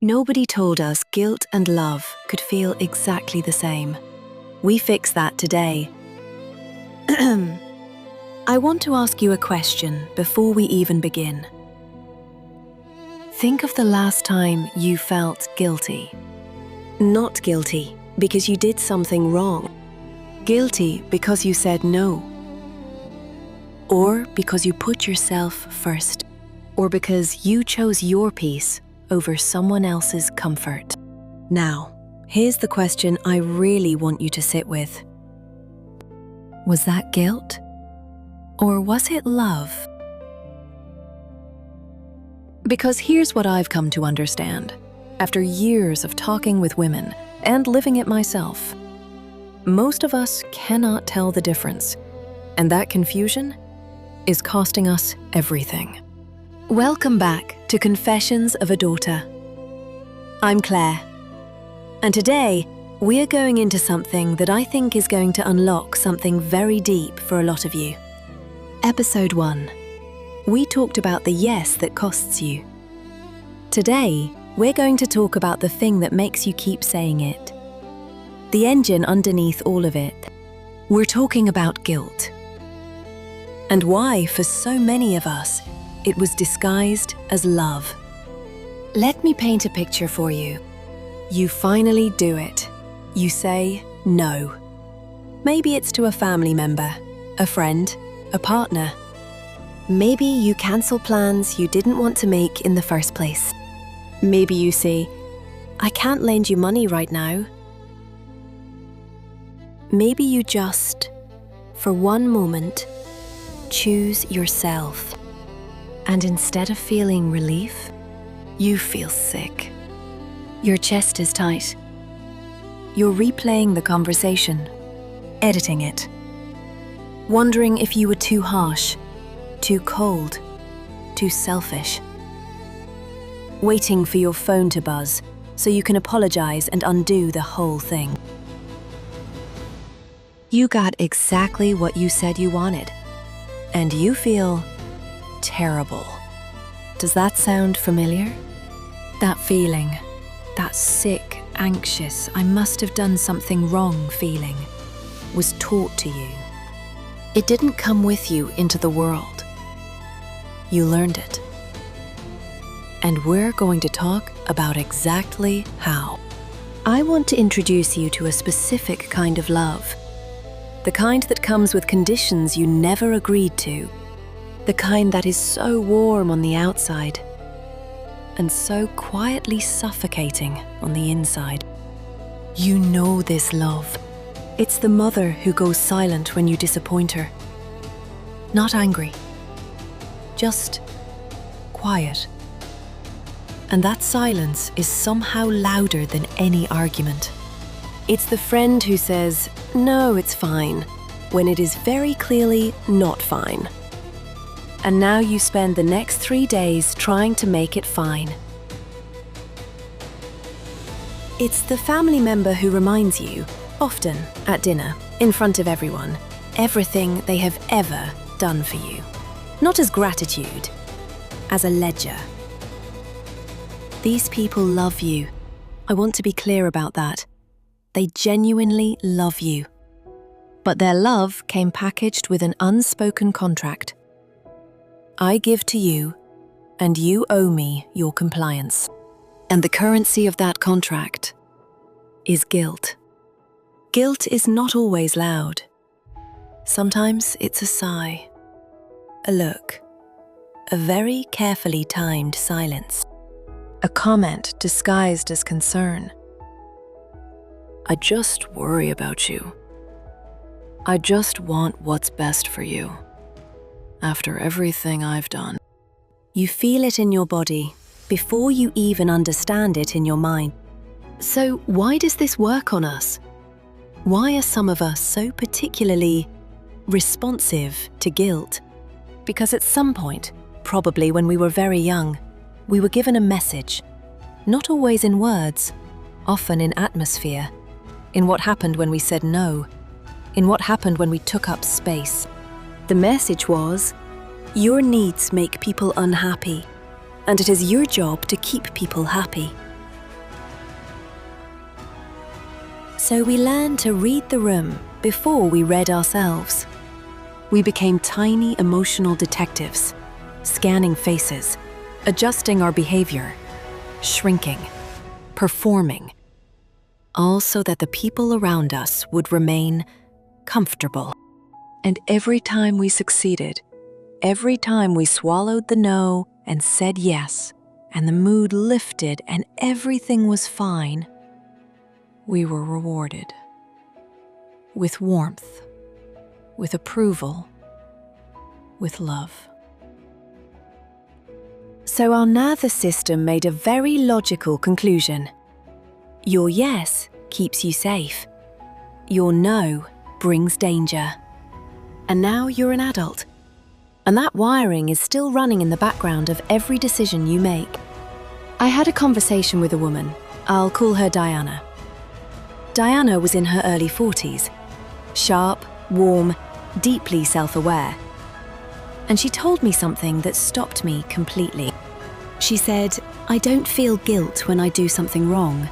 Nobody told us guilt and love could feel exactly the same. We fix that today. I want to ask you a question before we even begin. Think of the last time you felt guilty. Not guilty because you did something wrong. Guilty because you said no. Or because you put yourself first. Or because you chose your peace over someone else's comfort. Now, here's the question I really want you to sit with. Was that guilt? Or was it love? Because here's what I've come to understand, after years of talking with women and living it myself. Most of us cannot tell the difference, and that confusion is costing us everything. Welcome back to Confessions of a Daughter. I'm Claire, and today we are going into something that I think is going to unlock something very deep for a lot of you. Episode 1. We talked about the yes that costs you. Today, we're going to talk about the thing that makes you keep saying it. The engine underneath all of it. We're talking about guilt. And why, for so many of us, it was disguised as love. Let me paint a picture for you. You finally do it. You say no. Maybe it's to a family member, a friend, a partner. Maybe you cancel plans you didn't want to make in the first place. Maybe you say, I can't lend you money right now. Maybe you just, for one moment, choose yourself. And instead of feeling relief, you feel sick. Your chest is tight. You're replaying the conversation, editing it, wondering if you were too harsh, too cold, too selfish. Waiting for your phone to buzz so you can apologize and undo the whole thing. You got exactly what you said you wanted, and you feel terrible. Does that sound familiar? That feeling, that sick, anxious, I must have done something wrong feeling, was taught to you. It didn't come with you into the world. You learned it. And we're going to talk about exactly how. I want to introduce you to a specific kind of love. The kind that comes with conditions you never agreed to. The kind that is so warm on the outside and so quietly suffocating on the inside. You know this love. It's the mother who goes silent when you disappoint her. Not angry, just quiet. And that silence is somehow louder than any argument. It's the friend who says, no, it's fine, when it is very clearly not fine. And now you spend the next 3 days trying to make it fine. It's the family member who reminds you, often at dinner, in front of everyone, everything they have ever done for you. Not as gratitude, as a ledger. These people love you. I want to be clear about that. They genuinely love you. But their love came packaged with an unspoken contract. I give to you, and you owe me your compliance. And the currency of that contract is guilt. Guilt is not always loud. Sometimes it's a sigh, a look, a very carefully timed silence, a comment disguised as concern. I just worry about you. I just want what's best for you. After everything I've done. You feel it in your body before you even understand it in your mind. So why does this work on us? Why are some of us so particularly responsive to guilt? Because at some point, probably when we were very young, we were given a message, not always in words, often in atmosphere, in what happened when we said no, in what happened when we took up space. The message was, your needs make people unhappy, and it is your job to keep people happy. So we learned to read the room before we read ourselves. We became tiny emotional detectives, scanning faces, adjusting our behavior, shrinking, performing, all so that the people around us would remain comfortable. And every time we succeeded, every time we swallowed the no and said yes, and the mood lifted and everything was fine, we were rewarded. With warmth, with approval, with love. So our nervous system made a very logical conclusion. Your yes keeps you safe. Your no brings danger. And now you're an adult. And that wiring is still running in the background of every decision you make. I had a conversation with a woman. I'll call her Diana. Diana was in her early 40s, sharp, warm, deeply self-aware. And she told me something that stopped me completely. She said, "I don't feel guilt when I do something wrong.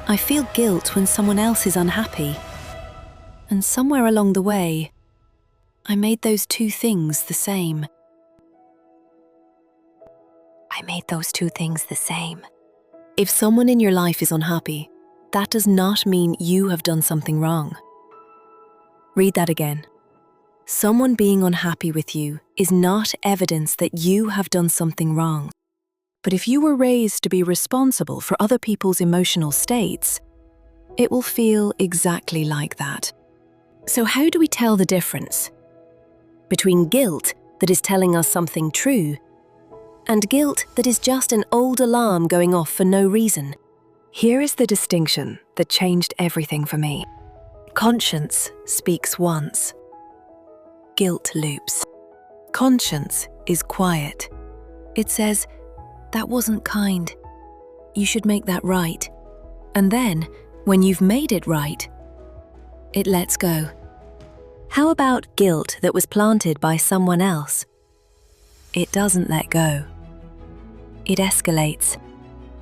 I feel guilt when someone else is unhappy." And somewhere along the way, I made those two things the same. If someone in your life is unhappy, that does not mean you have done something wrong. Read that again. Someone being unhappy with you is not evidence that you have done something wrong. But if you were raised to be responsible for other people's emotional states, it will feel exactly like that. So how do we tell the difference between guilt that is telling us something true and guilt that is just an old alarm going off for no reason? Here is the distinction that changed everything for me. Conscience speaks once. Guilt loops. Conscience is quiet. It says, "That wasn't kind. You should make that right." And then, when you've made it right, it lets go. How about guilt that was planted by someone else? It doesn't let go. It escalates.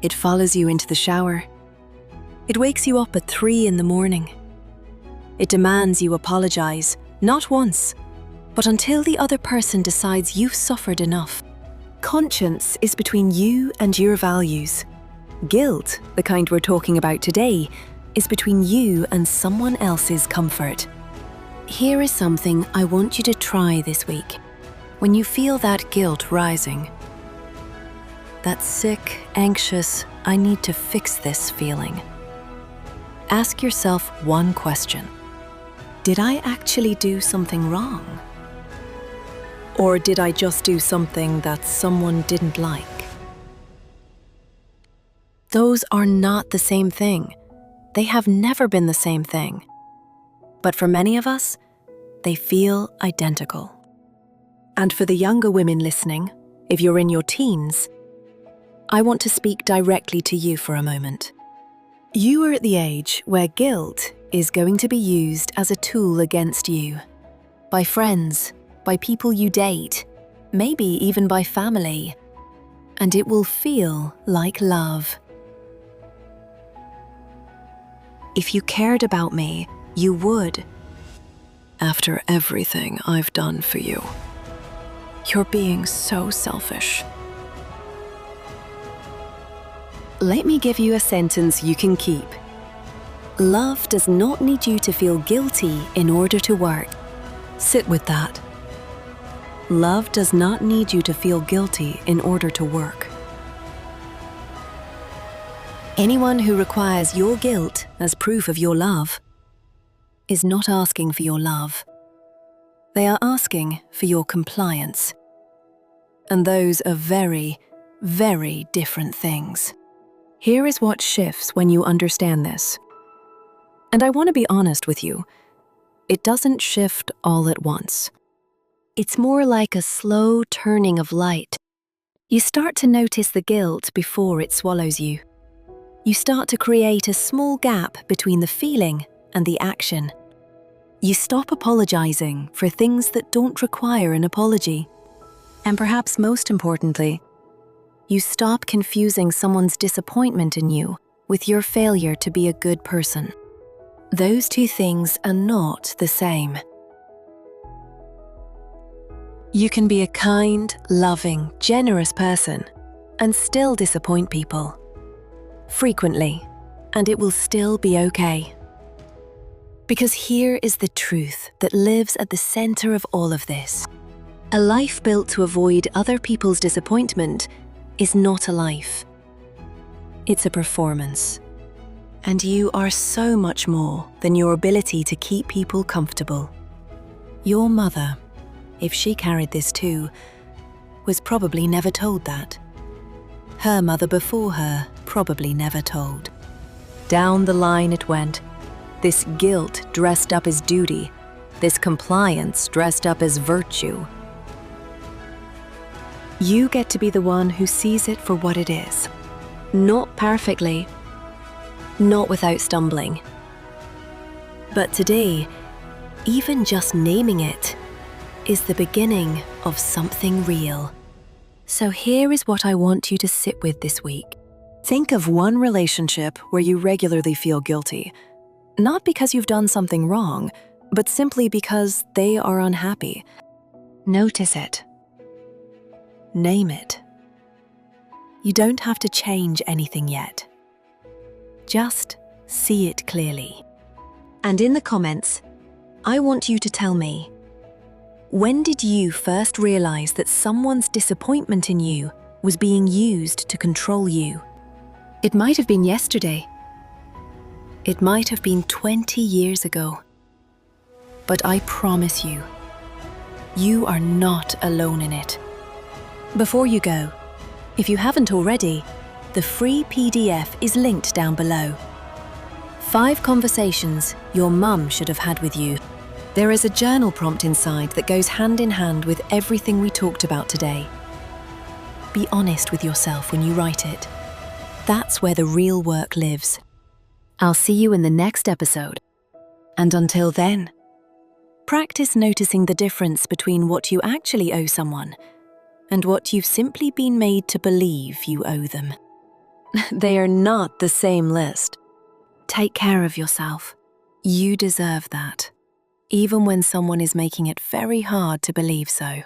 It follows you into the shower. It wakes you up at 3 a.m. It demands you apologize, not once, but until the other person decides you've suffered enough. Conscience is between you and your values. Guilt, the kind we're talking about today, is between you and someone else's comfort. Here is something I want you to try this week. When you feel that guilt rising, that sick, anxious, I need to fix this feeling, ask yourself one question. Did I actually do something wrong? Or did I just do something that someone didn't like? Those are not the same thing. They have never been the same thing. But for many of us, they feel identical. And for the younger women listening, if you're in your teens, I want to speak directly to you for a moment. You are at the age where guilt is going to be used as a tool against you. By friends, by people you date, maybe even by family. And it will feel like love. If you cared about me, you would. After everything I've done for you, you're being so selfish. Let me give you a sentence you can keep. Love does not need you to feel guilty in order to work. Sit with that. Love does not need you to feel guilty in order to work. Anyone who requires your guilt as proof of your love is not asking for your love. They are asking for your compliance. And those are very, very different things. Here is what shifts when you understand this. And I want to be honest with you. It doesn't shift all at once. It's more like a slow turning of light. You start to notice the guilt before it swallows you. You start to create a small gap between the feeling and the action. You stop apologizing for things that don't require an apology. And perhaps most importantly, you stop confusing someone's disappointment in you with your failure to be a good person. Those two things are not the same. You can be a kind, loving, generous person and still disappoint people. Frequently, and it will still be okay. Because here is the truth that lives at the center of all of this. A life built to avoid other people's disappointment is not a life. It's a performance. And you are so much more than your ability to keep people comfortable. Your mother, if she carried this too, was probably never told that. Her mother before her probably never told. Down the line it went. This guilt dressed up as duty, this compliance dressed up as virtue. You get to be the one who sees it for what it is. Not perfectly, not without stumbling. But today, even just naming it is the beginning of something real. So here is what I want you to sit with this week. Think of one relationship where you regularly feel guilty, not because you've done something wrong, but simply because they are unhappy. Notice it. Name it. You don't have to change anything yet. Just see it clearly. And in the comments, I want you to tell me, when did you first realize that someone's disappointment in you was being used to control you? It might have been yesterday. It might have been 20 years ago. But I promise you, you are not alone in it. Before you go, if you haven't already, the free PDF is linked down below. 5 conversations your mum should have had with you. There is a journal prompt inside that goes hand in hand with everything we talked about today. Be honest with yourself when you write it. That's where the real work lives. I'll see you in the next episode. And until then, practice noticing the difference between what you actually owe someone and what you've simply been made to believe you owe them. They are not the same list. Take care of yourself. You deserve that, even when someone is making it very hard to believe so.